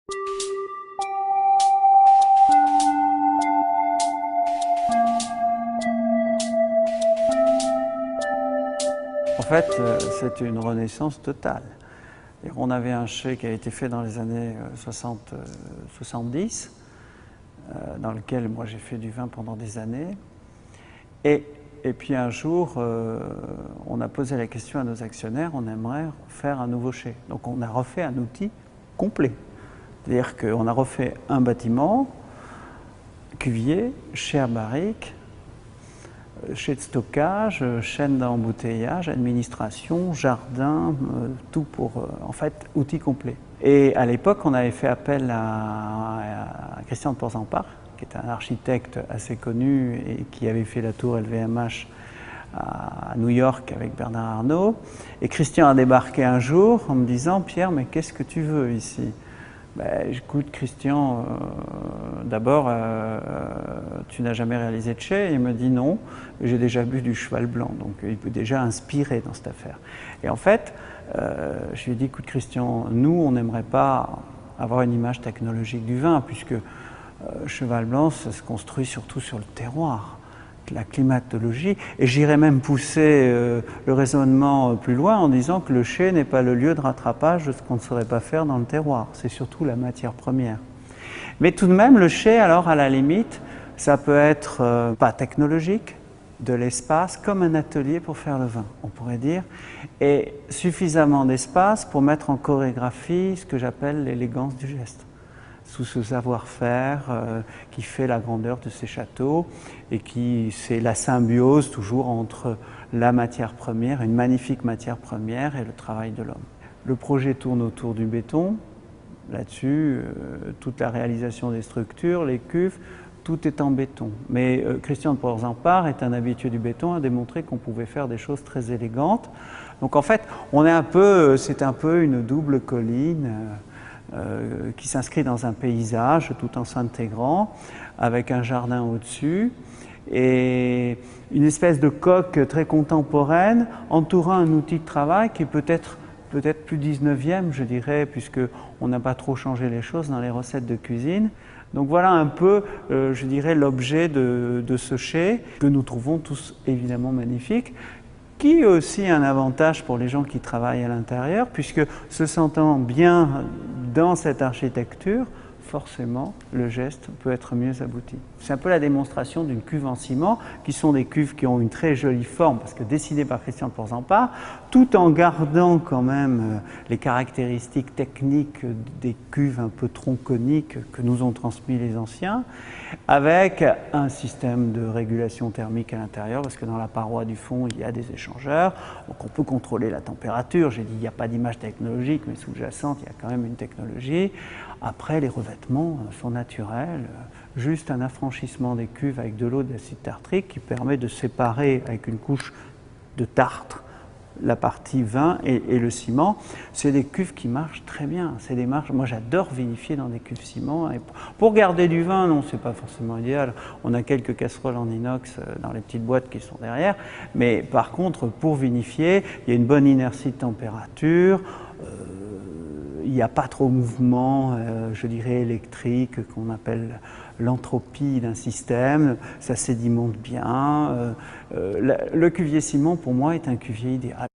En fait, c'était une renaissance totale. On avait un chai qui a été fait dans les années 70, dans lequel moi j'ai fait du vin pendant des années. Et puis un jour, on a posé la question à nos actionnaires, on aimerait faire un nouveau chai. Donc on a refait un outil complet. C'est-à-dire qu'on a refait un bâtiment, cuvier, chai à barrique, chai de stockage, chaîne d'embouteillage, administration, jardin, tout pour, en fait, outil complet. Et à l'époque, on avait fait appel à Christian de Porzampar, qui est un architecte assez connu et qui avait fait la tour LVMH à New York avec Bernard Arnault. Et Christian a débarqué un jour en me disant « Pierre, mais qu'est-ce que tu veux ici ?» Ben, écoute Christian, d'abord, tu n'as jamais réalisé de chai? Il me dit non, j'ai déjà bu du cheval blanc, donc il peut déjà inspirer dans cette affaire. Et en fait, je lui ai dit, écoute Christian, nous on n'aimerait pas avoir une image technologique du vin, puisque cheval blanc, ça se construit surtout sur le terroir, la climatologie, et j'irais même pousser le raisonnement plus loin en disant que le chai n'est pas le lieu de rattrapage de ce qu'on ne saurait pas faire dans le terroir, c'est surtout la matière première. Mais tout de même, le chai, alors à la limite, ça peut être pas technologique, de l'espace, comme un atelier pour faire le vin, on pourrait dire, et suffisamment d'espace pour mettre en chorégraphie ce que j'appelle l'élégance du geste, sous ce savoir-faire qui fait la grandeur de ces châteaux et qui, c'est la symbiose toujours entre la matière première, une magnifique matière première et le travail de l'homme. Le projet tourne autour du béton. Là-dessus, toute la réalisation des structures, les cuves, tout est en béton. Mais Christian de Porzampar est un habitué du béton, a démontré qu'on pouvait faire des choses très élégantes. Donc en fait, on est un peu, c'est un peu une double colline qui s'inscrit dans un paysage tout en s'intégrant, avec un jardin au-dessus et une espèce de coque très contemporaine entourant un outil de travail qui est peut-être plus 19e, je dirais, puisqu'on n'a pas trop changé les choses dans les recettes de cuisine. Donc voilà un peu, je dirais, l'objet de ce chai, que nous trouvons tous évidemment magnifique, qui est aussi un avantage pour les gens qui travaillent à l'intérieur, puisque se sentant bien dans cette architecture, forcément, le geste peut être mieux abouti. C'est un peu la démonstration d'une cuve en ciment, qui sont des cuves qui ont une très jolie forme, parce que dessinées par Christian de Porzampar, tout en gardant quand même les caractéristiques techniques des cuves un peu tronconiques que nous ont transmis les anciens, avec un système de régulation thermique à l'intérieur, parce que dans la paroi du fond, il y a des échangeurs, donc on peut contrôler la température. J'ai dit, il n'y a pas d'image technologique, mais sous-jacente, il y a quand même une technologie. Après, les revêtements sont naturels, juste un affranchissement des cuves avec de l'eau d'acide tartrique qui permet de séparer avec une couche de tartre la partie vin et le ciment. C'est des cuves qui marchent très bien. Moi, j'adore vinifier dans des cuves ciment. Et pour garder du vin, non, c'est pas forcément idéal. On a quelques casseroles en inox dans les petites boîtes qui sont derrière. Mais par contre, pour vinifier, il y a une bonne inertie de température. Il n'y a pas trop de mouvement, je dirais, électrique, qu'on appelle l'entropie d'un système, ça sédimente bien. Le cuvier ciment, pour moi, est un cuvier idéal.